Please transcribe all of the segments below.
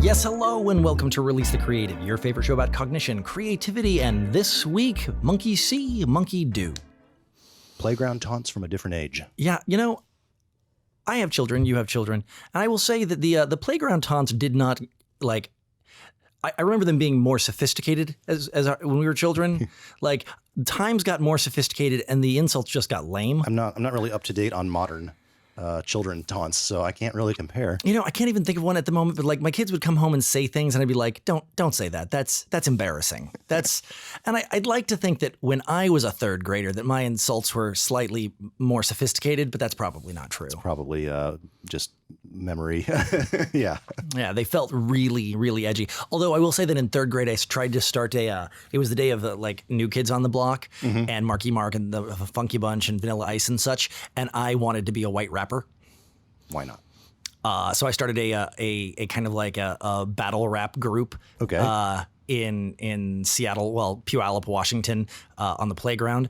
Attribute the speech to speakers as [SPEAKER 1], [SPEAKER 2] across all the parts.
[SPEAKER 1] Yes, hello, and welcome to Release the Creative, your favorite show about cognition, creativity, and this week, monkey see, monkey do.
[SPEAKER 2] Playground taunts from a different age.
[SPEAKER 1] Yeah, you know, I have children, you have children, and I will say that the playground taunts did not, like, I remember them being more sophisticated when we were children. Like, times got more sophisticated, and the insults just got lame.
[SPEAKER 2] I'm not really up to date on modern children taunts, so I can't really compare.
[SPEAKER 1] You know, I can't even think of one at the moment, but like my kids would come home and say things and I'd be like, don't say that. That's embarrassing. And I'd like to think that when I was a third grader that my insults were slightly more sophisticated, but that's probably not true.
[SPEAKER 2] It's probably just memory. Yeah.
[SPEAKER 1] Yeah, they felt really, really edgy. Although I will say that in third grade, I tried to start it was the day of like New Kids on the Block and Marky Mark and the Funky Bunch and Vanilla Ice and such. And I wanted to be a white rapper.
[SPEAKER 2] Why not?
[SPEAKER 1] So I started a kind of like a battle rap group.
[SPEAKER 2] Okay.
[SPEAKER 1] In Seattle, well, Puyallup, Washington, on the playground.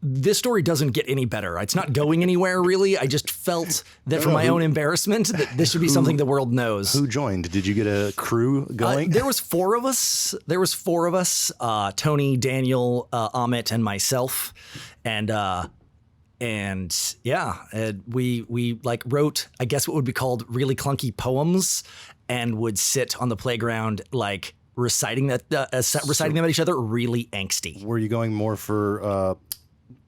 [SPEAKER 1] This story doesn't get any better. It's not going anywhere, really. I just felt that for my own embarrassment, that this should be something the world knows.
[SPEAKER 2] Who joined? Did you get a crew going?
[SPEAKER 1] There was four of us. Tony, Daniel, Amit, and myself. And we like wrote, I guess what would be called really clunky poems, and would sit on the playground like reciting them at each other, really angsty.
[SPEAKER 2] Were you going more for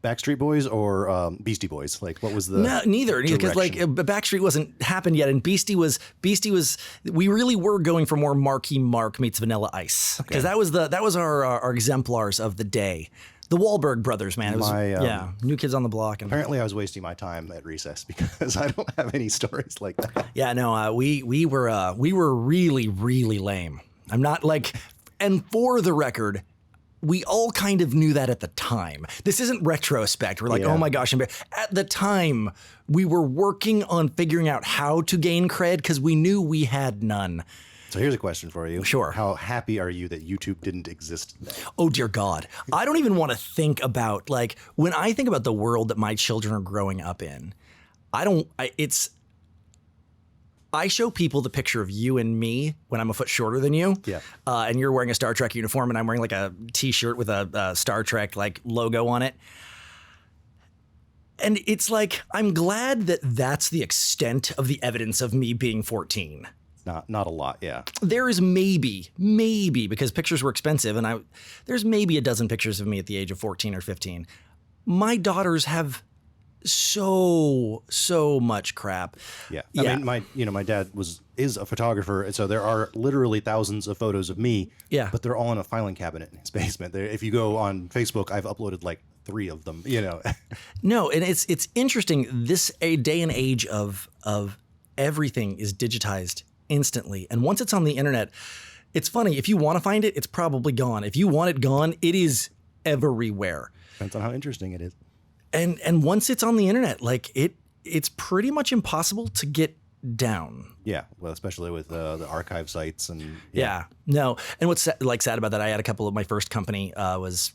[SPEAKER 2] Backstreet Boys or Beastie Boys? Like, what was the
[SPEAKER 1] No, neither, because like Backstreet wasn't happened yet, and Beastie was. We really were going for more Marky Mark meets Vanilla Ice, because that was our exemplars of the day. The Wahlberg brothers, man. It was, New Kids on the Block. And
[SPEAKER 2] apparently I was wasting my time at recess because I don't have any stories like that.
[SPEAKER 1] Yeah, no, we were really, really lame. I'm not like, and for the record, we all kind of knew that at the time. This isn't retrospect. We're like, oh my gosh. At the time, we were working on figuring out how to gain cred because we knew we had none.
[SPEAKER 2] So here's a question for you.
[SPEAKER 1] Sure.
[SPEAKER 2] How happy are you that YouTube didn't exist then?
[SPEAKER 1] Oh, dear God. I don't even want to think about, like, when I think about the world that my children are growing up in, I show people the picture of you and me when I'm a foot shorter than you.
[SPEAKER 2] Yeah.
[SPEAKER 1] And you're wearing a Star Trek uniform and I'm wearing like a t-shirt with a Star Trek like logo on it. And it's like, I'm glad that that's the extent of the evidence of me being 14.
[SPEAKER 2] Not a lot, yeah.
[SPEAKER 1] There is maybe, because pictures were expensive, and there's maybe a dozen pictures of me at the age of 14 or 15. My daughters have so much crap.
[SPEAKER 2] Yeah. I mean, my dad is a photographer, and so there are literally thousands of photos of me.
[SPEAKER 1] Yeah.
[SPEAKER 2] But they're all in a filing cabinet in his basement. If you go on Facebook, I've uploaded like 3 of them, you know.
[SPEAKER 1] No, and it's interesting. This a day and age of everything is digitized instantly. And once it's on the internet, it's funny. If you want to find it, it's probably gone. If you want it gone, it is everywhere.
[SPEAKER 2] Depends on how interesting it is.
[SPEAKER 1] And once it's on the internet, like it's pretty much impossible to get down.
[SPEAKER 2] Yeah, well, especially with the archive sites and
[SPEAKER 1] yeah. No, and what's sad about that? I had a couple of my first company was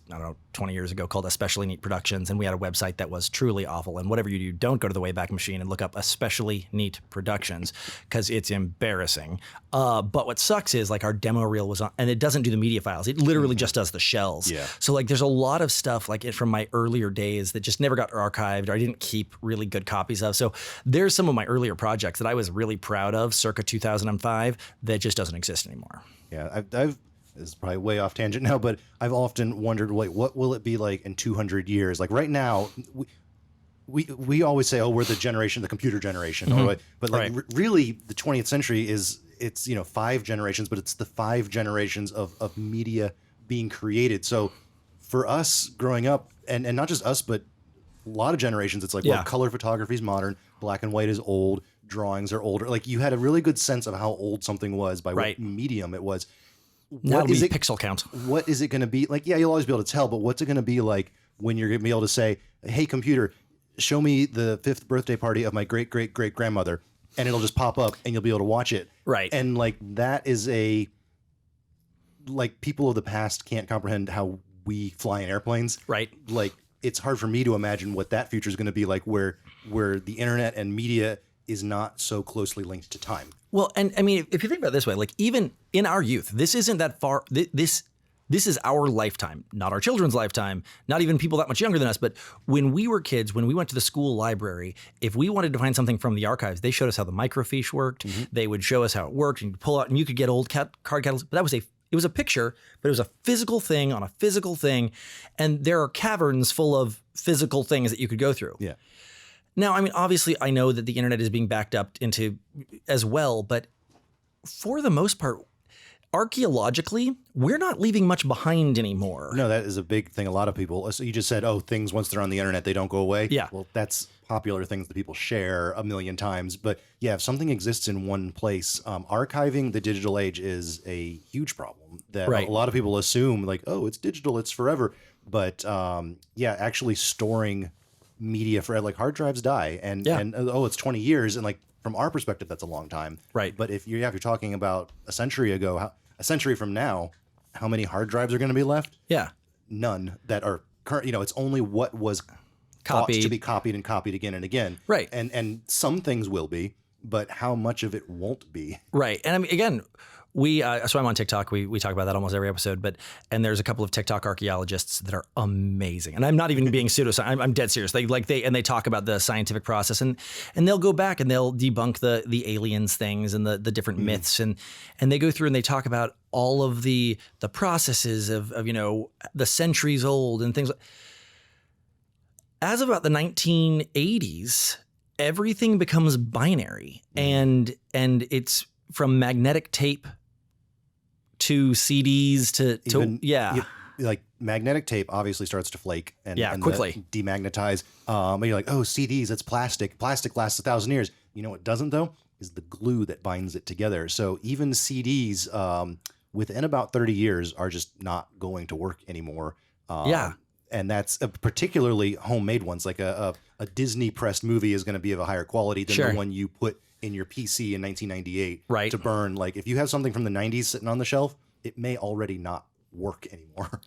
[SPEAKER 1] 20 years ago called Especially Neat Productions, and we had a website that was truly awful. And whatever you do, don't go to the Wayback Machine and look up Especially Neat Productions because it's embarrassing. But what sucks is like our demo reel was on, and it doesn't do the media files. It literally just does the shells.
[SPEAKER 2] Yeah.
[SPEAKER 1] So like there's a lot of stuff like it from my earlier days that just never got archived or I didn't keep really good copies of. So there's some of my earlier projects that I was really proud of circa 2005 that just doesn't exist anymore.
[SPEAKER 2] Yeah, I've this is probably way off tangent now, but I've often wondered, like, what will it be like in 200 years? Like right now, we always say, oh, we're the computer generation, but like really the 20th century it's 5 generations, but it's the 5 generations of media being created. So for us growing up, and not just us, but a lot of generations, it's like, well, color photography is modern, black and white is old, drawings are older. Like you had a really good sense of how old something was by what medium it was.
[SPEAKER 1] What is it? Pixel count.
[SPEAKER 2] What is it going to be like? Yeah, you'll always be able to tell, but what's it going to be like when you're going to be able to say, hey, computer, show me the 5th birthday party of my great grandmother, and it'll just pop up and you'll be able to watch it.
[SPEAKER 1] Right.
[SPEAKER 2] And like that is like people of the past can't comprehend how we fly in airplanes.
[SPEAKER 1] Right.
[SPEAKER 2] Like it's hard for me to imagine what that future is going to be like where the internet and media is not so closely linked to time.
[SPEAKER 1] Well, and I mean, if you think about it this way, like even in our youth, this isn't that far. This is our lifetime, not our children's lifetime, not even people that much younger than us. But when we were kids, when we went to the school library, if we wanted to find something from the archives, they showed us how the microfiche worked. They would show us how it worked, and you pull out, and you could get old card catalogs. But it was a picture, but it was a physical thing on a physical thing, and there are caverns full of physical things that you could go through.
[SPEAKER 2] Yeah.
[SPEAKER 1] Now, I mean, obviously, I know that the internet is being backed up into as well, but for the most part, archaeologically, we're not leaving much behind anymore.
[SPEAKER 2] No, that is a big thing. A lot of people, so you just said, oh, things, once they're on the internet, they don't go away.
[SPEAKER 1] Yeah.
[SPEAKER 2] Well, that's popular things that people share a million times. But yeah, if something exists in one place, archiving the digital age is a huge problem that
[SPEAKER 1] Right.
[SPEAKER 2] a lot of people assume like, oh, it's digital, it's forever. But yeah, actually storing media for like hard drives die and oh, it's 20 years. And like from our perspective, that's a long time.
[SPEAKER 1] Right.
[SPEAKER 2] But if you're talking about a century ago, a century from now, how many hard drives are going to be left?
[SPEAKER 1] Yeah.
[SPEAKER 2] None that are current. It's only what was thought
[SPEAKER 1] Copied.
[SPEAKER 2] to be copied and copied again and again.
[SPEAKER 1] Right.
[SPEAKER 2] And some things will be, but how much of it won't be?
[SPEAKER 1] Right. And I mean, again, so I'm on TikTok. We talk about that almost every episode, and there's a couple of TikTok archaeologists that are amazing. And I'm not even being pseudoscience. I'm dead serious. They talk about the scientific process and they'll go back and they'll debunk the aliens things and the different myths. And they go through and they talk about all of the processes of the centuries old and things. As of about the 1980s, everything becomes binary and it's from magnetic tape to CDs to
[SPEAKER 2] like magnetic tape obviously starts to flake and
[SPEAKER 1] quickly
[SPEAKER 2] demagnetize. And you're like, oh, CDs, it's plastic. Plastic lasts 1,000 years. You know what doesn't though? Is the glue that binds it together. So even CDs within about 30 years are just not going to work anymore. And that's particularly homemade ones. Like a Disney pressed movie is going to be of a higher quality than the one you put in your PC in 1998 to burn. Like if you have something from the 90s sitting on the shelf, it may already not work anymore.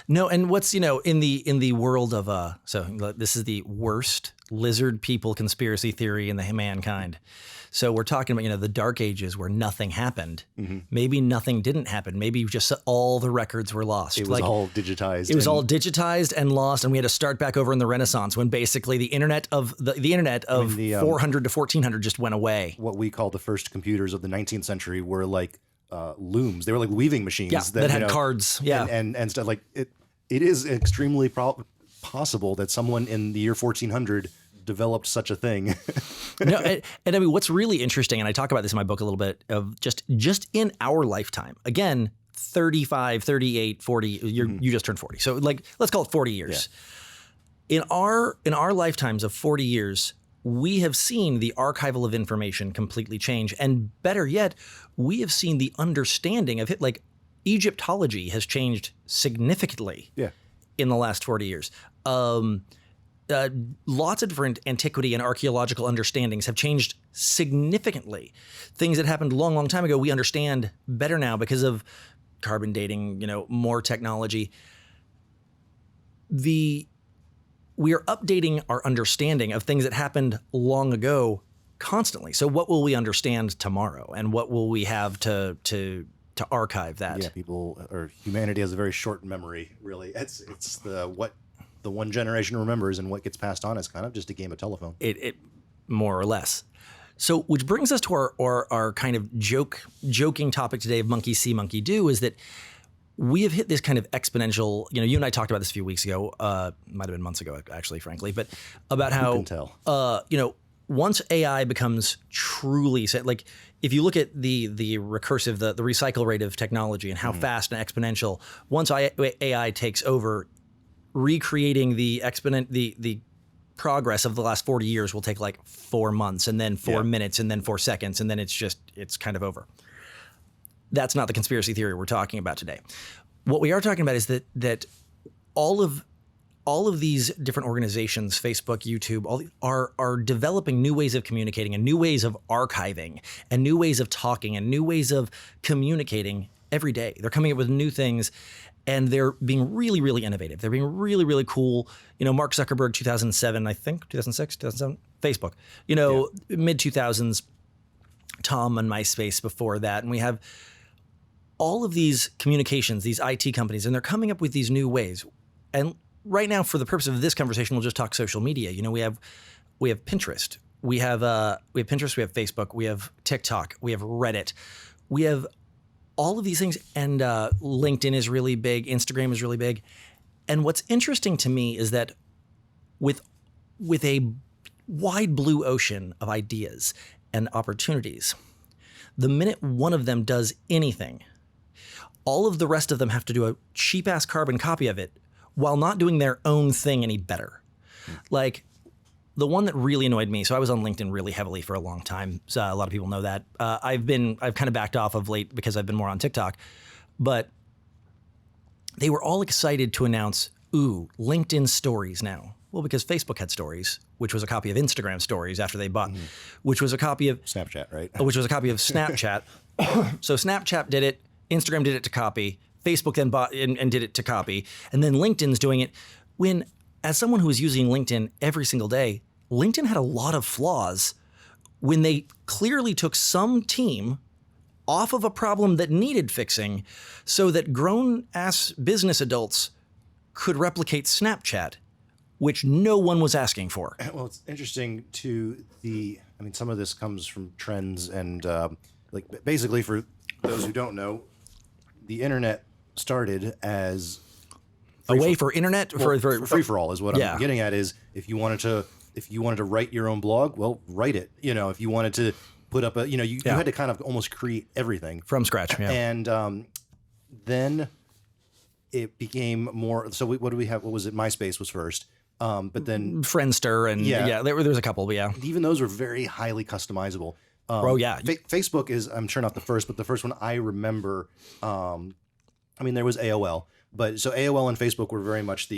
[SPEAKER 1] No, and what's in the world of so this is the worst lizard people conspiracy theory in the mankind. So we're talking about the dark ages where nothing happened. Maybe nothing didn't happen. Maybe just all the records were lost.
[SPEAKER 2] It was all digitized.
[SPEAKER 1] It was all digitized and lost, and we had to start back over in the Renaissance when basically the internet of 400 to 1400 just went away.
[SPEAKER 2] What we call the first computers of the 19th century were like looms. They were like weaving machines
[SPEAKER 1] that had cards.
[SPEAKER 2] And stuff like it. It is extremely possible that someone in the year 1400 developed such a thing.
[SPEAKER 1] No, and I mean, what's really interesting, and I talk about this in my book a little bit, of just in our lifetime, again, 35, 38, 40, you just turned 40. So like, let's call it 40 years. Yeah. In our lifetimes of 40 years, we have seen the archival of information completely change. And better yet, we have seen the understanding of it. Like Egyptology has changed significantly in the last 40 years. Lots of different antiquity and archaeological understandings have changed significantly. Things that happened a long, long time ago, we understand better now because of carbon dating, more technology. We are updating our understanding of things that happened long ago constantly. So what will we understand tomorrow, and what will we have to archive that?
[SPEAKER 2] Yeah, humanity has a very short memory, really. It's what the one generation remembers, and what gets passed on is kind of just a game of telephone.
[SPEAKER 1] It more or less. So, which brings us to our kind of joking topic today of monkey see, monkey do, is that we have hit this kind of exponential. You and I talked about this a few weeks ago. Might have been months ago, actually, frankly, but about how
[SPEAKER 2] you can tell.
[SPEAKER 1] Once AI becomes truly set, like if you look at the recursive, the recycle rate of technology and how fast and exponential, once AI takes over, recreating the progress of the last 40 years will take like 4 months, and then 4 minutes, and then 4 seconds, and then it's kind of over. That's not the conspiracy theory we're talking about today. What we are talking about is that all of these different organizations, Facebook, YouTube, are developing new ways of communicating and new ways of archiving and new ways of talking and new ways of communicating every day. They're coming up with new things, and they're being really, really innovative. They're being really, really cool. Mark Zuckerberg, 2007, I think, 2006, 2007, Facebook. Mid 2000s, Tom and MySpace before that, and we have all of these communications, these IT companies, and they're coming up with these new ways. And right now, for the purpose of this conversation, we'll just talk social media. We have Pinterest, we have Pinterest, we have Facebook, we have TikTok, we have Reddit, we have all of these things, and LinkedIn is really big, Instagram is really big. And what's interesting to me is that with a wide blue ocean of ideas and opportunities, the minute one of them does anything, all of the rest of them have to do a cheap-ass carbon copy of it while not doing their own thing any better. Like, the one that really annoyed me, so I was on LinkedIn really heavily for a long time. So a lot of people know that. I've kind of backed off of late because I've been more on TikTok. But they were all excited to announce, LinkedIn stories now. Well, because Facebook had stories, which was a copy of Instagram stories after they bought, which was a copy of
[SPEAKER 2] Snapchat, right?
[SPEAKER 1] Which was a copy of Snapchat. So Snapchat did it, Instagram did it to copy, Facebook then bought and did it to copy, and then LinkedIn's doing it. When, as someone who was using LinkedIn every single day, LinkedIn had a lot of flaws when they clearly took some team off of a problem that needed fixing so that grown-ass business adults could replicate Snapchat, which no one was asking for.
[SPEAKER 2] Well, it's interesting some of this comes from trends and basically, for those who don't know, the internet started as
[SPEAKER 1] a way for internet for
[SPEAKER 2] free for all is what I'm getting at. Is if you wanted to write your own blog, well, write it. If you wanted to put up you had to kind of almost create everything
[SPEAKER 1] from scratch. Yeah.
[SPEAKER 2] And then it became more. So what do we have? What was it? MySpace was first. But then
[SPEAKER 1] Friendster and there was a couple, but
[SPEAKER 2] even those were very highly customizable. Facebook is, I'm sure not the first, but the first one I remember. There was AOL, but so AOL and Facebook were very much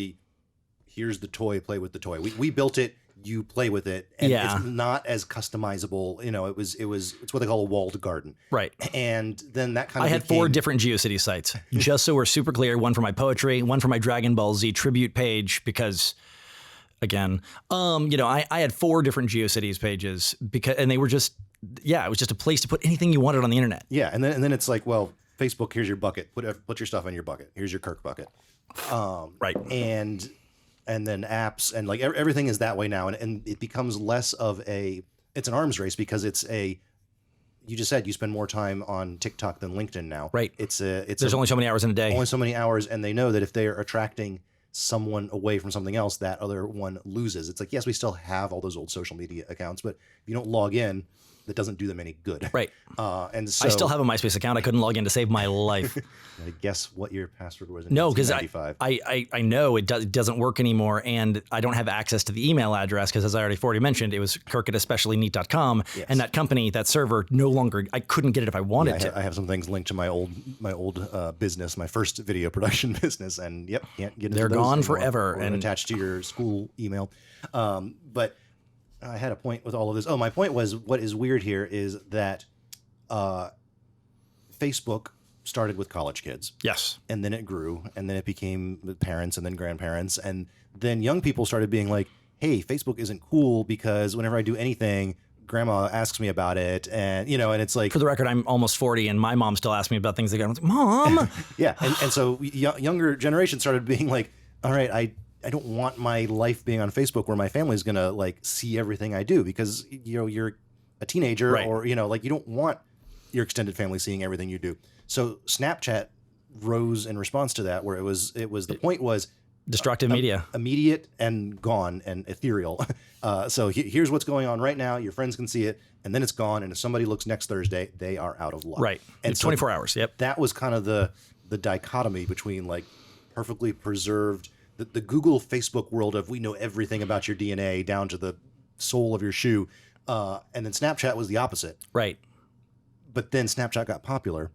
[SPEAKER 2] here's the toy, play with the toy. We built it, you play with it, and it's not as customizable. It's what they call a walled garden,
[SPEAKER 1] right?
[SPEAKER 2] And then that kind of
[SPEAKER 1] I had 4 different GeoCities sites, just so we're super clear. One for my poetry, one for my Dragon Ball Z tribute page, because. Again, I had 4 different GeoCities pages and they were just, it was just a place to put anything you wanted on the internet.
[SPEAKER 2] Yeah, and then it's like, well, Facebook, here's your bucket. Put your stuff in your bucket. Here's your Kirk bucket.
[SPEAKER 1] Right.
[SPEAKER 2] And then apps and like everything is that way now, and it becomes less of it's an arms race because you just said you spend more time on TikTok than LinkedIn now.
[SPEAKER 1] Right. There's only so many hours in a day.
[SPEAKER 2] Only so many hours, and they know that if they are attracting someone away from something else, that other one loses. It's like, yes, we still have all those old social media accounts, but if you don't log in, that doesn't do them any good.
[SPEAKER 1] Right.
[SPEAKER 2] And so
[SPEAKER 1] I still have a MySpace account. I couldn't log in to save my life.
[SPEAKER 2] I guess what your password was in
[SPEAKER 1] No, because
[SPEAKER 2] 1995.
[SPEAKER 1] I know it doesn't work anymore, and I don't have access to the email address because, as I already mentioned, it was kirk@especiallyneat.com, and that company, that server, no longer. I couldn't get it if I wanted to.
[SPEAKER 2] I have some things linked to my old business, my first video production business, and can't get into
[SPEAKER 1] They're
[SPEAKER 2] those
[SPEAKER 1] gone
[SPEAKER 2] anymore,
[SPEAKER 1] forever
[SPEAKER 2] or
[SPEAKER 1] and
[SPEAKER 2] attached to your school email. But I had a point with all of this. Oh, my point was, what is weird here is that Facebook started with college kids.
[SPEAKER 1] Yes.
[SPEAKER 2] And then it grew, and then it became parents and then grandparents. And then young people started being like, hey, Facebook isn't cool because whenever I do anything, grandma asks me about it. And, and it's like...
[SPEAKER 1] For the record, I'm almost 40, and my mom still asks me about things. I'm like, Mom!
[SPEAKER 2] Yeah. And so younger generation started being like, all right, I don't want my life being on Facebook where my family's going to like see everything I do, because, you're a teenager, right? Or, you don't want your extended family seeing everything you do. So Snapchat rose in response to that, where the point was
[SPEAKER 1] destructive media,
[SPEAKER 2] immediate and gone and ethereal. So here's what's going on right now. Your friends can see it, and then it's gone. And if somebody looks next Thursday, they are out of luck.
[SPEAKER 1] Right.
[SPEAKER 2] And
[SPEAKER 1] it's 24 hours. Yep.
[SPEAKER 2] That was kind of the dichotomy between like perfectly preserved, the Google, Facebook world of we know everything about your DNA down to the sole of your shoe. And then Snapchat was the opposite.
[SPEAKER 1] Right.
[SPEAKER 2] But then Snapchat got popular.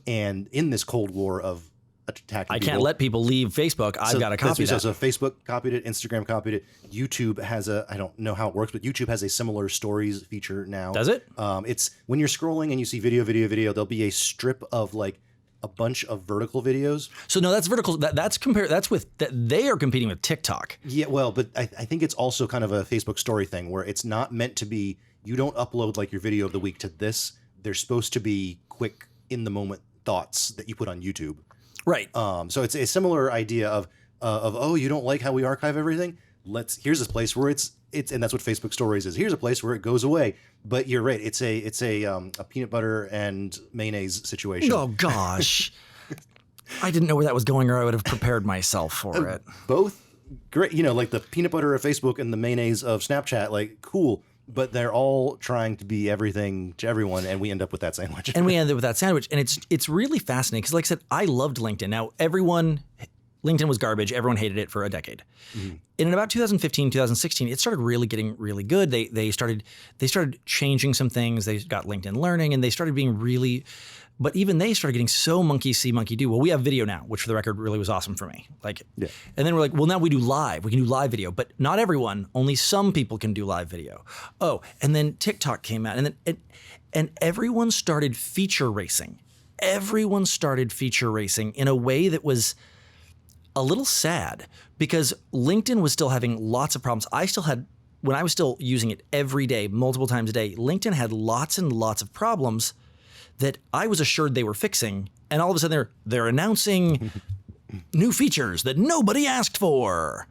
[SPEAKER 2] And in this Cold War of attacking
[SPEAKER 1] I can't let people leave Facebook. I've got to copy that.
[SPEAKER 2] So Facebook copied it. Instagram copied it. YouTube has I don't know how it works, but YouTube has a similar stories feature now.
[SPEAKER 1] Does it?
[SPEAKER 2] It's when you're scrolling and you see video, there'll be a strip of like a bunch of vertical videos.
[SPEAKER 1] So no, that's vertical. That's compared. That's with that they are competing with TikTok.
[SPEAKER 2] Yeah, well, but I think it's also kind of a Facebook story thing where it's not meant to be. You don't upload like your video of the week to this. They're supposed to be quick, in the moment thoughts that you put on YouTube.
[SPEAKER 1] Right.
[SPEAKER 2] So it's a similar idea of oh, you don't like how we archive everything? Here's this place where it's and that's what Facebook Stories is. Here's a place where it goes away. But you're right. It's a peanut butter and mayonnaise situation.
[SPEAKER 1] Oh gosh. I didn't know where that was going, or I would have prepared myself for it.
[SPEAKER 2] Both great, like the peanut butter of Facebook and the mayonnaise of Snapchat, like cool. But they're all trying to be everything to everyone, and we end up with that sandwich.
[SPEAKER 1] And it's really fascinating because, like I said, I loved LinkedIn. Now, LinkedIn was garbage. Everyone hated it for a decade. Mm-hmm. And in about 2015, 2016, it started really getting really good. They started changing some things. They got LinkedIn Learning, and they started being really. But even they started getting so monkey see, monkey do. Well, we have video now, which for the record really was awesome for me. And then we're like, well, now we do live. We can do live video, but not everyone. Only some people can do live video. Oh, and then TikTok came out, and everyone started feature racing. Everyone started feature racing in a way that was a little sad because LinkedIn was still having lots of problems. When I was still using it every day, multiple times a day, LinkedIn had lots and lots of problems that I was assured they were fixing, and all of a sudden they're announcing new features that nobody asked for.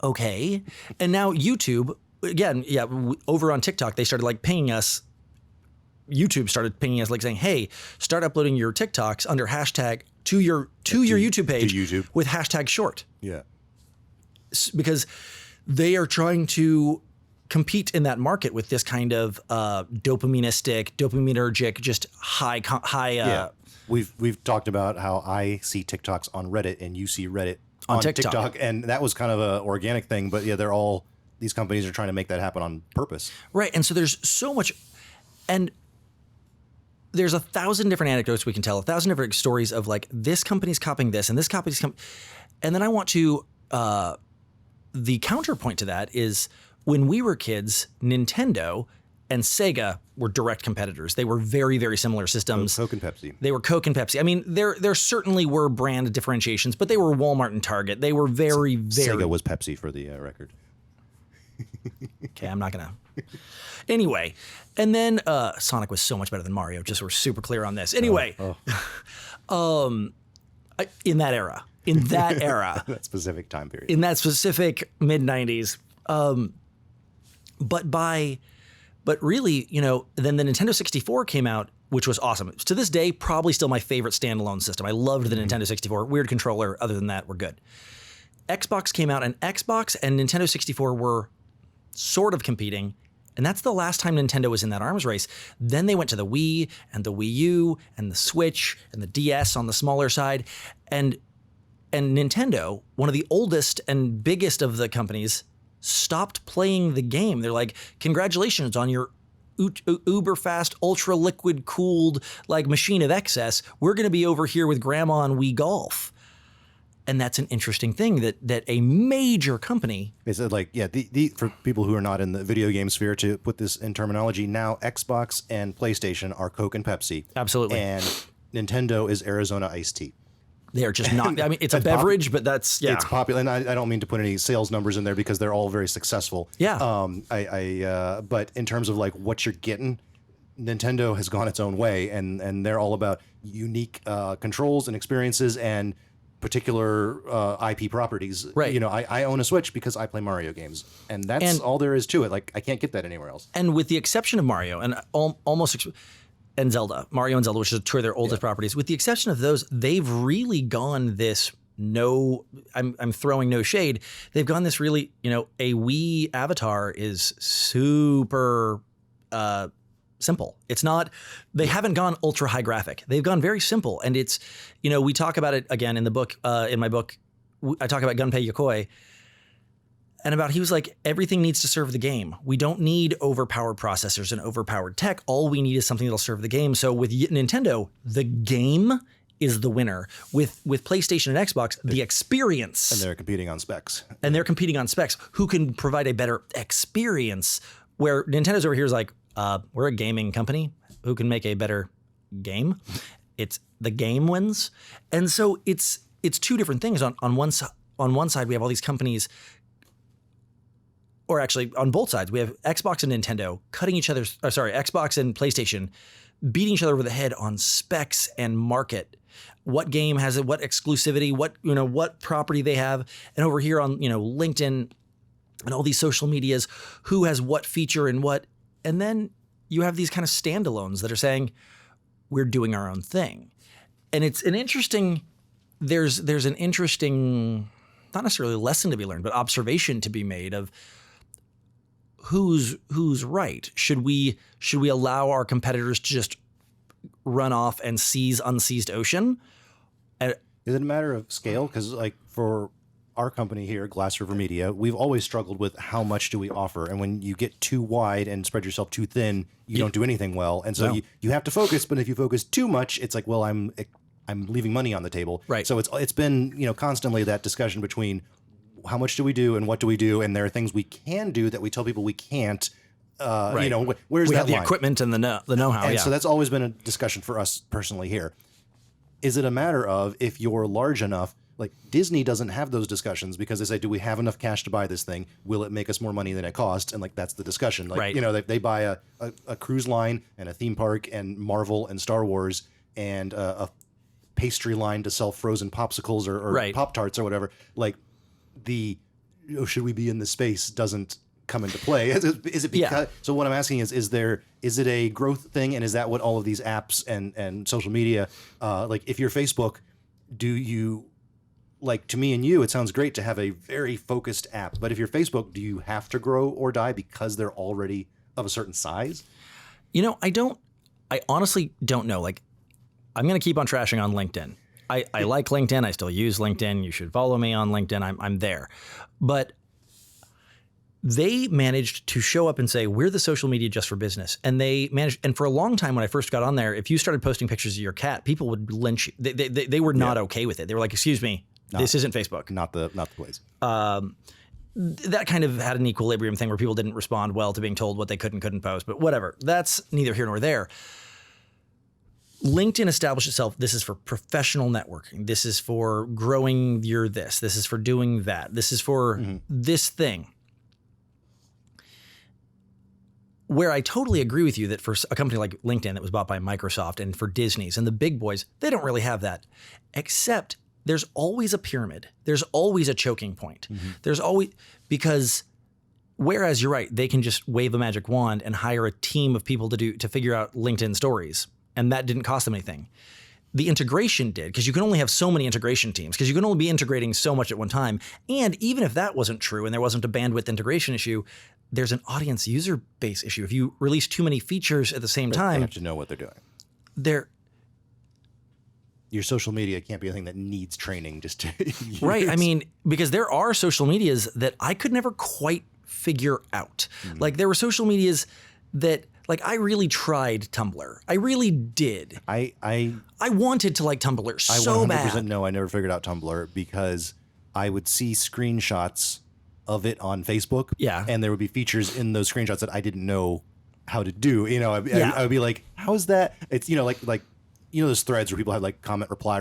[SPEAKER 1] Okay, and now YouTube again, over on TikTok they started pinging us. YouTube started pinging us saying, "Hey, start uploading your TikToks under hashtag to your YouTube page with hashtag short."
[SPEAKER 2] Yeah,
[SPEAKER 1] because they are trying to compete in that market with this kind of dopaminergic, just high.
[SPEAKER 2] Yeah, we've talked about how I see TikToks on Reddit and you see Reddit on TikTok, and that was kind of an organic thing. But yeah, these companies are trying to make that happen on purpose,
[SPEAKER 1] right? And so there's so much, and there's 1,000 different anecdotes we can tell, 1,000 different stories of this company's copying this and this company's and then I want to. The counterpoint to that is, when we were kids, Nintendo and Sega were direct competitors. They were very, very similar systems.
[SPEAKER 2] Coke and Pepsi.
[SPEAKER 1] They were Coke and Pepsi. I mean, there certainly were brand differentiations, but they were Walmart and Target. They were very, very...
[SPEAKER 2] Sega was Pepsi for the record.
[SPEAKER 1] Okay, I'm not going to... Anyway, and then Sonic was so much better than Mario, just so we're super clear on this. Anyway, in that era.
[SPEAKER 2] That specific time period.
[SPEAKER 1] In that specific mid-90s. But really, then the Nintendo 64 came out, which was awesome. To this day, probably still my favorite standalone system. I loved the Nintendo 64. Weird controller. Other than that, we're good. Xbox came out, and Xbox and Nintendo 64 were sort of competing. And that's the last time Nintendo was in that arms race. Then they went to the Wii and the Wii U and the Switch and the DS on the smaller side. And Nintendo, one of the oldest and biggest of the companies, stopped playing the game. They're like, congratulations on your uber fast, ultra liquid cooled machine of excess. We're going to be over here with grandma on Wii Golf. And that's an interesting thing that a major company.
[SPEAKER 2] Is it for people who are not in the video game sphere, to put this in terminology, now Xbox and PlayStation are Coke and Pepsi.
[SPEAKER 1] Absolutely.
[SPEAKER 2] And Nintendo is Arizona iced tea.
[SPEAKER 1] They are just not. I mean, it's a beverage, but that's
[SPEAKER 2] It's popular, and I don't mean to put any sales numbers in there because they're all very successful.
[SPEAKER 1] Yeah.
[SPEAKER 2] But in terms of what you're getting, Nintendo has gone its own way, and they're all about unique controls and experiences and particular IP properties.
[SPEAKER 1] Right.
[SPEAKER 2] I own a Switch because I play Mario games, and that's all there is to it. I can't get that anywhere else.
[SPEAKER 1] And with the exception of Mario and and Zelda, Mario and Zelda, which are two of their oldest properties. With the exception of those, they've really gone this I'm throwing no shade. They've gone this really, a Wii avatar is super simple. It's not, they haven't gone ultra high graphic. They've gone very simple. And it's, we talk about it again in the book, in my book, I talk about Gunpei Yokoi. And he was like, everything needs to serve the game. We don't need overpowered processors and overpowered tech. All we need is something that'll serve the game. So with Nintendo, the game is the winner. With PlayStation and Xbox, the experience.
[SPEAKER 2] And they're competing on specs.
[SPEAKER 1] Who can provide a better experience? Where Nintendo's over here is we're a gaming company. Who can make a better game. It's the game wins. And so it's two different things. On one side, we have all these companies, or actually on both sides, we have Xbox and Nintendo cutting each other's, Xbox and PlayStation beating each other over the head on specs and market. What game has it? What exclusivity? What property they have? And over here on, LinkedIn and all these social medias, who has what feature and what? And then you have these kind of standalones that are saying, we're doing our own thing. And it's an interesting, there's an interesting, not necessarily lesson to be learned, but observation to be made of who's right. Should we allow our competitors to just run off and seize unseized ocean?
[SPEAKER 2] Is it a matter of scale? Because like for our company here, Glass River Media, we've always struggled with how much do we offer. And when you get too wide and spread yourself too thin, you don't do anything well. And so you have to focus. But if you focus too much, it's like, well, I'm leaving money on the table.
[SPEAKER 1] Right.
[SPEAKER 2] So it's been, constantly that discussion between how much do we do and what do we do? And there are things we can do that we tell people we can't.
[SPEAKER 1] Right.
[SPEAKER 2] Where's
[SPEAKER 1] we
[SPEAKER 2] that
[SPEAKER 1] have the
[SPEAKER 2] line?
[SPEAKER 1] equipment and the know-how.
[SPEAKER 2] And
[SPEAKER 1] yeah.
[SPEAKER 2] so that's always been a discussion for us personally here. Is it a matter of if you're large enough, like Disney doesn't have those discussions because they say, do we have enough cash to buy this thing? Will it make us more money than it costs? And like, that's the discussion. Like,
[SPEAKER 1] right.
[SPEAKER 2] They buy a cruise line and a theme park and Marvel and Star Wars and a pastry line to sell frozen popsicles or
[SPEAKER 1] right.
[SPEAKER 2] Pop-Tarts or whatever. Like should we be in this space doesn't come into play. Is it because, so what I'm asking is it a growth thing? And is that what all of these apps and social media, like if you're Facebook, do you, like to me and you, it sounds great to have a very focused app, but if you're Facebook, do you have to grow or die because they're already of a certain size?
[SPEAKER 1] I honestly don't know. Like I'm going to keep on trashing on LinkedIn. I like LinkedIn. I still use LinkedIn. You should follow me on LinkedIn. I'm there, but they managed to show up and say, we're the social media just for business. And they managed, and for a long time when I first got on there, if you started posting pictures of your cat, people would lynch you. They were not okay with it. They were like, excuse me, this isn't Facebook.
[SPEAKER 2] Not the place.
[SPEAKER 1] That kind of had an equilibrium thing where people didn't respond well to being told what they could and couldn't post, but whatever. That's neither here nor there. LinkedIn established itself. This is for professional networking. This is for growing your this. This is for doing that. This is for this thing. Where I totally agree with you that for a company like LinkedIn that was bought by Microsoft and for Disney's and the big boys, they don't really have that. Except there's always a pyramid. There's always a choking point. There's always, because whereas you're right, they can just wave a magic wand and hire a team of people to figure out LinkedIn stories. And that didn't cost them anything. The integration did, because you can only have so many integration teams, because you can only be integrating so much at one time. And even if that wasn't true and there wasn't a bandwidth integration issue, there's an audience user base issue. If you release too many features at the same time,
[SPEAKER 2] they have to know what they're doing. Your social media can't be a thing that needs training just to use.
[SPEAKER 1] Right. I mean, because there are social medias that I could never quite figure out. Like there were social medias that, like, I really tried Tumblr. I really did. I wanted to like Tumblr so bad.
[SPEAKER 2] I 100% know I never figured out Tumblr because I would see screenshots of it on Facebook. Yeah. And there would be features in those screenshots that I didn't know how to do. I would be like, how is that? It's, like those threads where people have like comment, reply.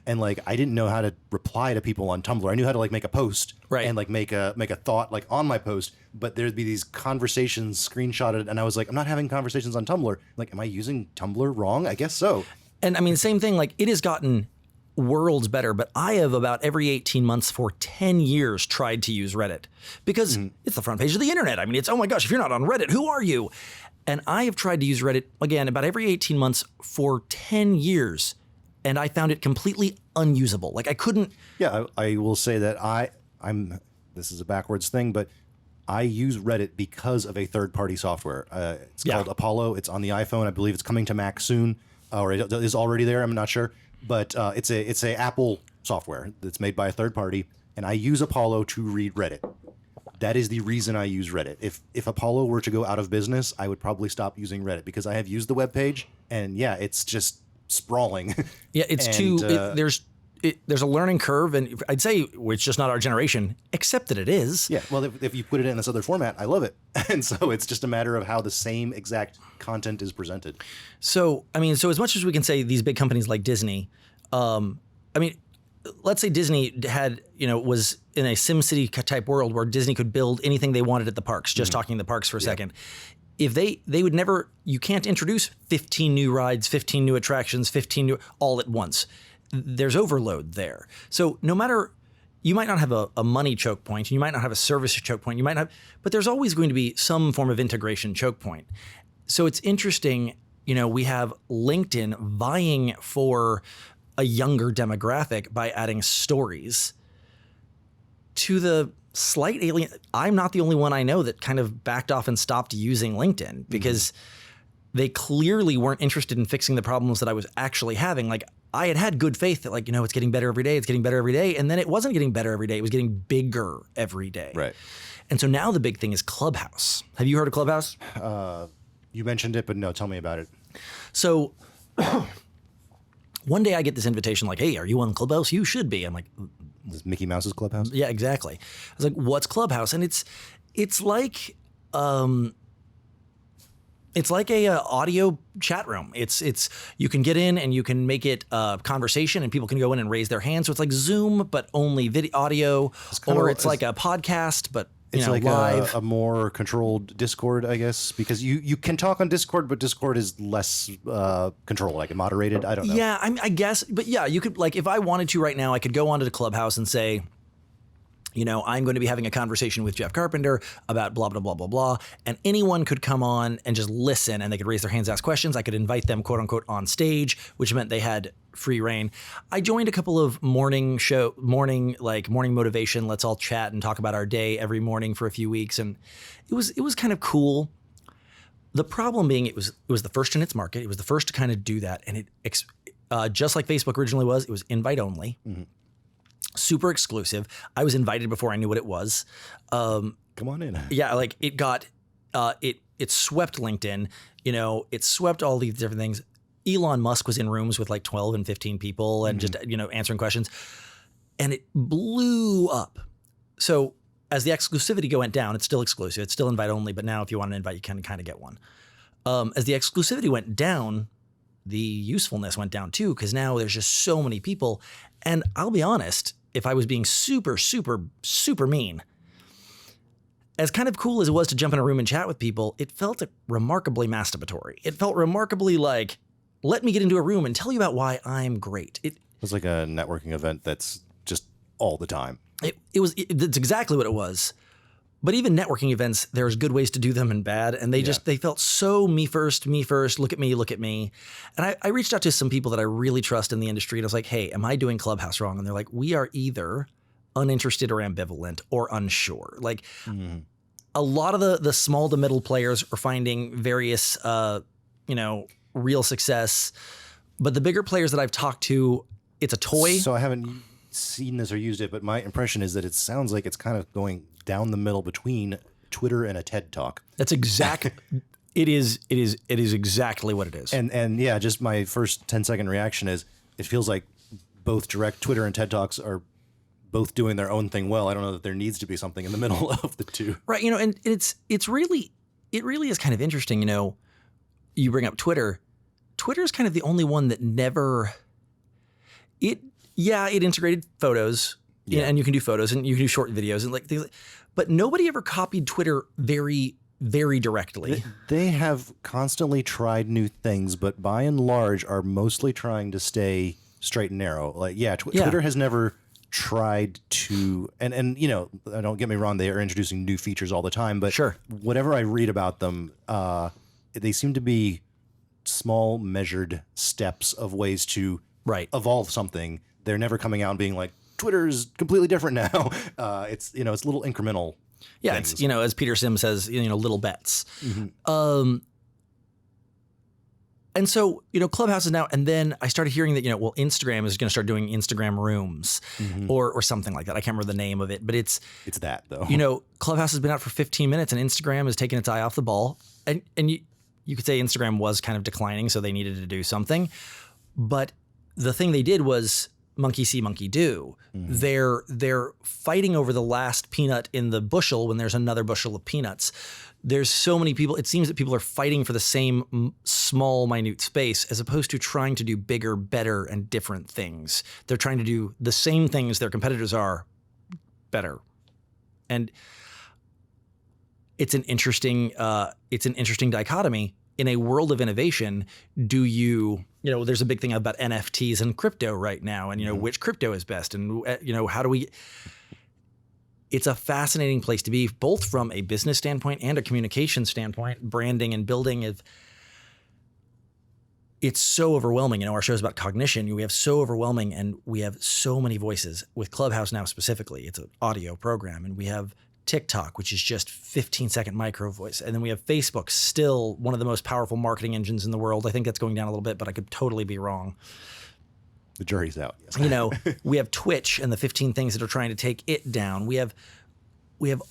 [SPEAKER 2] And like, I didn't know how to reply to people on Tumblr. I knew how to like make a post and like make a thought like on my post, but there'd be these conversations screenshotted. And I was like, I'm not having conversations on Tumblr. Like, am I using Tumblr wrong? I guess so.
[SPEAKER 1] And I mean, same thing, like it has gotten worlds better, but I have about every 18 months for 10 years tried to use Reddit because it's the front page of the internet. I mean, it's, oh my gosh, if you're not on Reddit, who are you? And I have tried to use Reddit, again, about every 18 months for 10 years, and I found it completely unusable. Like I couldn't...
[SPEAKER 2] Yeah, I will say that I'm this is a backwards thing, but I use Reddit because of a third-party software. It's called Apollo. It's on the iPhone. I believe it's coming to Mac soon, or it is already there. I'm not sure. But it's a Apple software that's made by a third party, and I use Apollo to read Reddit. That is the reason I use Reddit. If Apollo were to go out of business, I would probably stop using Reddit because I have used the webpage, and yeah, it's just sprawling.
[SPEAKER 1] Yeah, it's there's there's a learning curve, and I'd say it's just not our generation, except that it is.
[SPEAKER 2] Yeah, well, if you put it in this other format, I love it. And so it's just a matter of how the same exact content is presented.
[SPEAKER 1] So, I mean, so as much as we can say these big companies like Disney, I mean, let's say Disney had, was in a SimCity type world where Disney could build anything they wanted at the parks, just talking the parks for a second. If they would never, you can't introduce 15 new rides, 15 new attractions, 15 new, all at once. There's overload there. So no matter, you might not have a money choke point, you might not have a service choke point, but there's always going to be some form of integration choke point. So it's interesting, we have LinkedIn vying for a younger demographic by adding stories to the slight alien. I'm not the only one I know that kind of backed off and stopped using LinkedIn because they clearly weren't interested in fixing the problems that I was actually having. Like I had good faith that it's getting better every day. It's getting better every day. And then it wasn't getting better every day. It was getting bigger every day.
[SPEAKER 2] Right.
[SPEAKER 1] And so now the big thing is Clubhouse. Have you heard of Clubhouse?
[SPEAKER 2] You mentioned it, but no, tell me about it.
[SPEAKER 1] So one day I get this invitation like, hey, are you on Clubhouse? You should be. I'm like,
[SPEAKER 2] This is Mickey Mouse's Clubhouse?
[SPEAKER 1] yeah, exactly. I was like, what's Clubhouse? And it's like a audio chat room. It's you can get in and you can make it a conversation and people can go in and raise their hands. So it's like Zoom, but only video audio, or it's like a podcast, but
[SPEAKER 2] it's like
[SPEAKER 1] live.
[SPEAKER 2] a more controlled Discord, I guess, because you can talk on Discord, but Discord is less controlled, like moderated. I don't know.
[SPEAKER 1] Yeah, I guess, but yeah, you could, like, if I wanted to right now, I could go onto the Clubhouse and say, I'm going to be having a conversation with Jeff Carpenter about blah, blah, blah, blah, blah. And anyone could come on and just listen and they could raise their hands, ask questions. I could invite them, quote unquote, on stage, which meant they had free reign. I joined a couple of morning motivation. Let's all chat and talk about our day every morning for a few weeks. And it was kind of cool. The problem being it was the first in its market. It was the first to kind of do that. And it, just like Facebook originally was, it was invite only. Mm-hmm. Super exclusive. I was invited before I knew what it was.
[SPEAKER 2] Come on in.
[SPEAKER 1] Yeah, like it got, it swept LinkedIn. It swept all these different things. Elon Musk was in rooms with like 12 and 15 people and just, answering questions. And it blew up. So as the exclusivity went down, it's still exclusive. It's still invite only. But now if you want an invite, you can kind of get one. As the exclusivity went down, the usefulness went down too, because now there's just so many people. And I'll be honest, if I was being super, super, super mean, as kind of cool as it was to jump in a room and chat with people, it felt remarkably masturbatory. It felt remarkably like, let me get into a room and tell you about why I'm great. It
[SPEAKER 2] was like a networking event that's just all the time.
[SPEAKER 1] It's exactly what it was. But even networking events, there's good ways to do them and bad. And they felt so me first, look at me. And I reached out to some people that I really trust in the industry. And I was like, hey, am I doing Clubhouse wrong? And they're like, we are either uninterested or ambivalent or unsure. Like a lot of the small to middle players are finding various, real success. But the bigger players that I've talked to, it's a toy.
[SPEAKER 2] So I haven't seen this or used it, but my impression is that it sounds like it's kind of going down the middle between Twitter and a TED Talk.
[SPEAKER 1] That's exact. It is exactly what it is.
[SPEAKER 2] And yeah, just my first 10-second reaction is it feels like both direct Twitter and TED Talks are both doing their own thing well. I don't know that there needs to be something in the middle of the two.
[SPEAKER 1] Right. And it really is kind of interesting. You bring up Twitter. Twitter is kind of the only one that never, it integrated photos. Yeah. And you can do photos and you can do short videos and like things, but nobody ever copied Twitter very, very directly.
[SPEAKER 2] They have constantly tried new things, but by and large are mostly trying to stay straight and narrow. Like, Twitter has never tried to, and don't get me wrong, they are introducing new features all the time, but
[SPEAKER 1] sure,
[SPEAKER 2] whatever I read about them, they seem to be small measured steps of ways to evolve something. They're never coming out and being like, Twitter's completely different now. It's little incremental.
[SPEAKER 1] Yeah,
[SPEAKER 2] things.
[SPEAKER 1] It's as Peter Sim says, little bets.
[SPEAKER 2] Mm-hmm.
[SPEAKER 1] And so Clubhouse is now, and then I started hearing that Instagram is going to start doing Instagram rooms or something like that. I can't remember the name of it, but it's
[SPEAKER 2] that though.
[SPEAKER 1] Clubhouse has been out for 15 minutes, and Instagram has taken its eye off the ball, and you could say Instagram was kind of declining, so they needed to do something, but the thing they did was monkey see, monkey do. They're fighting over the last peanut in the bushel when there's another bushel of peanuts. There's so many people. It seems that people are fighting for the same small, minute space as opposed to trying to do bigger, better, and different things. They're trying to do the same things their competitors are better. And it's an interesting dichotomy. In a world of innovation, there's a big thing about NFTs and crypto right now, and which crypto is best, and how do we? It's a fascinating place to be, both from a business standpoint and a communication standpoint, branding and building. It's so overwhelming. Our show's about cognition. We have so overwhelming, and we have so many voices. With Clubhouse now specifically, it's an audio program, and we have TikTok, which is just 15-second micro voice. And then we have Facebook, still one of the most powerful marketing engines in the world. I think that's going down a little bit, but I could totally be wrong.
[SPEAKER 2] The jury's out. Yes.
[SPEAKER 1] We have Twitch and the 15 things that are trying to take it down. We have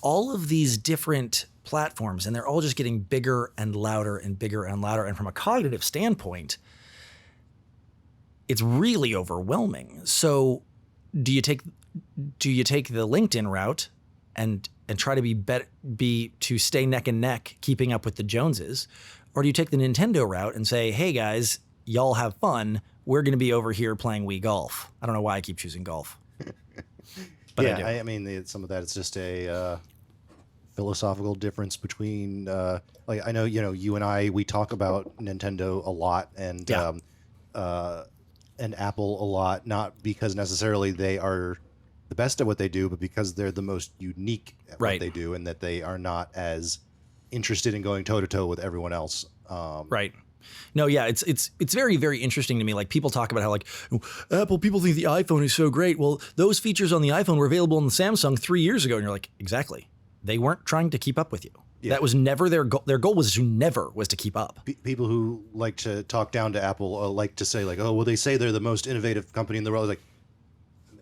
[SPEAKER 1] all of these different platforms, and they're all just getting bigger and louder and bigger and louder. And from a cognitive standpoint, it's really overwhelming. So do you take the LinkedIn route and try to to stay neck and neck, keeping up with the Joneses? Or do you take the Nintendo route and say, hey guys, y'all have fun. We're going to be over here playing Wii Golf. I don't know why I keep choosing golf. But
[SPEAKER 2] yeah, I mean, some of that is just a philosophical difference between, I know, you and I, we talk about Nintendo a lot and Apple a lot, not because necessarily they are the best at what they do, but because they're the most unique at what they do, and that they are not as interested in going toe to toe with everyone else.
[SPEAKER 1] Right. No, yeah, it's very, very interesting to me. Like, people talk about how, like, Apple, people think the iPhone is so great. Well, those features on the iPhone were available on the Samsung 3 years ago. And you're like, exactly. They weren't trying to keep up with you. Yeah. That was never their goal. Their goal was to keep up.
[SPEAKER 2] People who like to talk down to Apple like to say, like, oh, well, they say they're the most innovative company in the world. Like,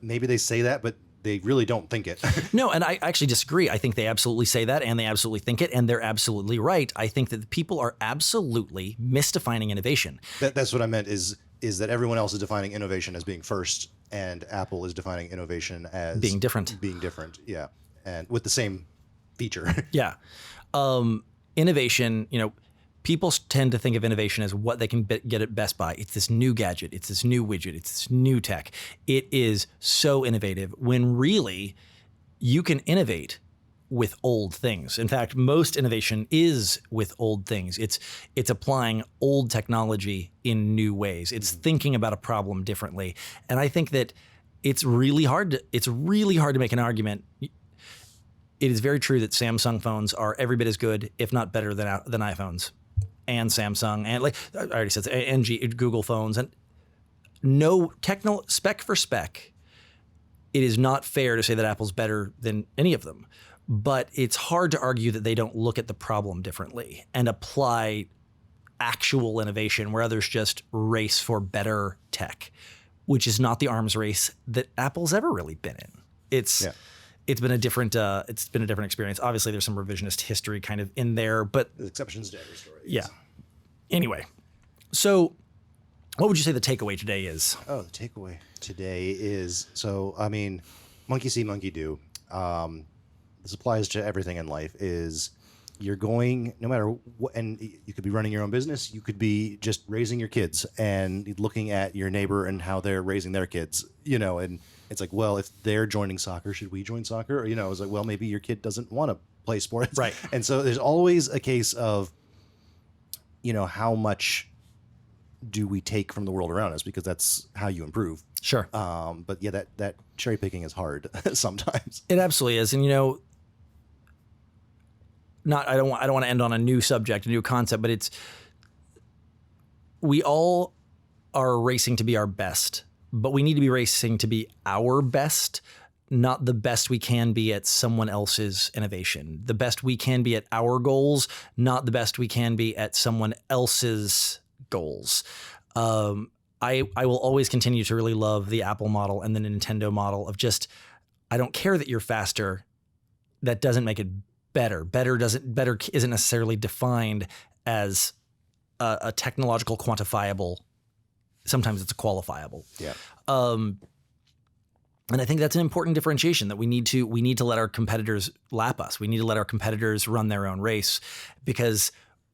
[SPEAKER 2] maybe they say that, but they really don't think it.
[SPEAKER 1] No, and I actually disagree. I think they absolutely say that, and they absolutely think it, and they're absolutely right. I think that the people are absolutely misdefining innovation.
[SPEAKER 2] That's what I meant is that everyone else is defining innovation as being first, and Apple is defining innovation as
[SPEAKER 1] being different.
[SPEAKER 2] Being different, yeah, and with the same feature.
[SPEAKER 1] Yeah. Innovation, people tend to think of innovation as what they can get at Best Buy. It's this new gadget. It's this new widget. It's this new tech. It is so innovative when really you can innovate with old things. In fact, most innovation is with old things. It's applying old technology in new ways. It's thinking about a problem differently. And I think that it's really hard to make an argument. It is very true that Samsung phones are every bit as good, if not better than iPhones. And Samsung, and like I already said, and Google phones, and no spec for spec. It is not fair to say that Apple's better than any of them, but it's hard to argue that they don't look at the problem differently and apply actual innovation where others just race for better tech, which is not the arms race that Apple's ever really been in. It's been a different experience. Obviously, there's some revisionist history kind of in there, but
[SPEAKER 2] the exceptions to every story.
[SPEAKER 1] Yeah. Anyway, so what would you say the takeaway today is?
[SPEAKER 2] Oh, the takeaway today is, monkey see, monkey do. This applies to everything in life. Is you're going, no matter what, and you could be running your own business, you could be just raising your kids and looking at your neighbor and how they're raising their kids, and it's like, well, if they're joining soccer, should we join soccer? Or, it's like, well, maybe your kid doesn't want to play sports.
[SPEAKER 1] Right.
[SPEAKER 2] And so there's always a case of, how much do we take from the world around us, because that's how you improve.
[SPEAKER 1] Sure.
[SPEAKER 2] But yeah, that cherry picking is hard sometimes.
[SPEAKER 1] It absolutely is. And, I don't want to end on a new subject, a new concept, but we all are racing to be our best, but we need to be racing to be our best, not the best we can be at someone else's innovation. The best we can be at our goals, not the best we can be at someone else's goals. I will always continue to really love the Apple model and the Nintendo model of just, I don't care that you're faster. That doesn't make it better. Better isn't necessarily defined as a technological quantifiable. Sometimes it's a qualifiable.
[SPEAKER 2] Yeah.
[SPEAKER 1] And I think that's an important differentiation that we need to let our competitors lap us. We need to let our competitors run their own race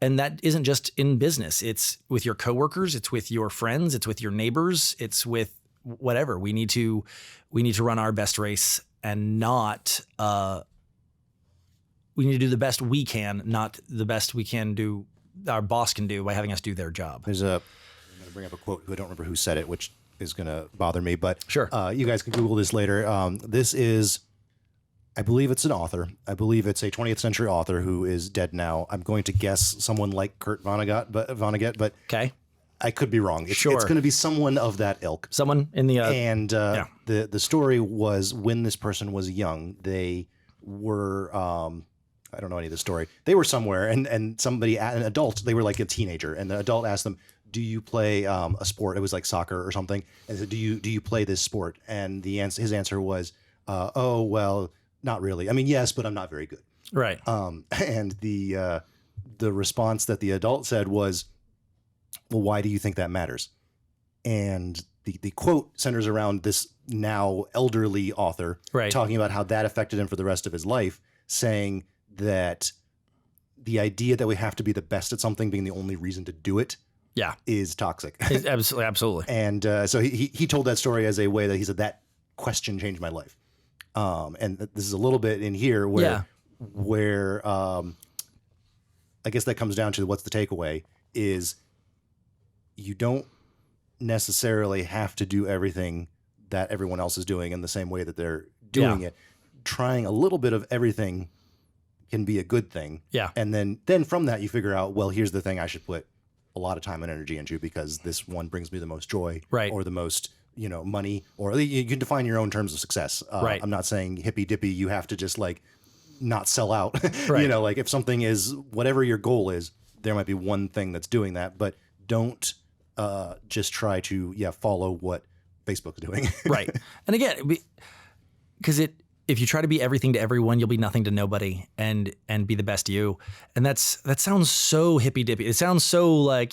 [SPEAKER 1] and that isn't just in business. It's with your coworkers, it's with your friends, it's with your neighbors, it's with whatever. We need to run our best race and not, we need to do the best we can, not the best we can do, our boss can do by having us do their job.
[SPEAKER 2] I'm going to bring up a quote. I don't remember who said it, which is going to bother me, but
[SPEAKER 1] sure.
[SPEAKER 2] You guys can Google this later. This is, I believe it's an author. I believe it's a 20th century author who is dead now. I'm going to guess someone like Kurt Vonnegut, but
[SPEAKER 1] okay.
[SPEAKER 2] I could be wrong. It's going to be someone of that ilk.
[SPEAKER 1] Someone in the
[SPEAKER 2] the story was when this person was young, they were I don't know any of the story. They were somewhere and an adult, they were like a teenager, and the adult asked them, do you play a sport? It was like soccer or something. And said, do you play this sport? And his answer was, oh, well, not really. I mean, yes, but I'm not very good.
[SPEAKER 1] Right.
[SPEAKER 2] And the response that the adult said was, well, why do you think that matters? And the quote centers around this now elderly author talking about how that affected him for the rest of his life, saying that the idea that we have to be the best at something being the only reason to do it is toxic.
[SPEAKER 1] Absolutely.
[SPEAKER 2] And so he told that story as a way that he said that question changed my life. And this is a little bit in here where I guess that comes down to what's the takeaway is you don't necessarily have to do everything that everyone else is doing in the same way that they're doing it. Trying a little bit of everything can be a good thing. Yeah. And then from that you figure out, well, here's the thing I should put a lot of time and energy into because this one brings me the most joy or the most, money, or you can define your own terms of success. I'm not saying hippy dippy, you have to just like not sell out. Like if something is whatever your goal is, there might be one thing that's doing that, but don't just try to follow what Facebook's doing. Right.
[SPEAKER 1] And again, because if you try to be everything to everyone, you'll be nothing to nobody and be the best you. And that sounds so hippy dippy. It sounds so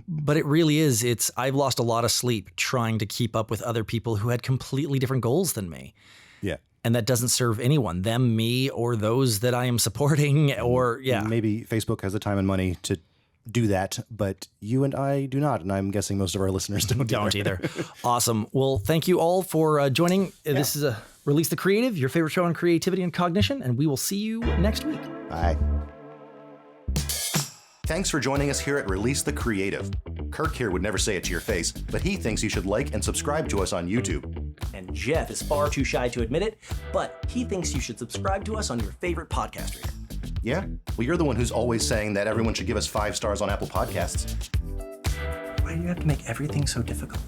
[SPEAKER 1] but it really is. I've lost a lot of sleep trying to keep up with other people who had completely different goals than me. Yeah. And that doesn't serve anyone, them, me, or those that I am supporting
[SPEAKER 2] Maybe Facebook has the time and money to do that, but you and I do not, and I'm guessing most of our listeners don't
[SPEAKER 1] either. Awesome. Well, thank you all for joining. This is Release the Creative, your favorite show on creativity and cognition, and we will see you next week.
[SPEAKER 2] Bye. Thanks for joining us here at Release the Creative. Kirk here would never say it to your face, but he thinks you should like and subscribe to us on YouTube.
[SPEAKER 1] And Jeff is far too shy to admit it, but he thinks you should subscribe to us on your favorite podcast reader.
[SPEAKER 2] Yeah? Well, you're the one who's always saying that everyone should give us 5 stars on Apple Podcasts.
[SPEAKER 1] Why do you have to make everything so difficult?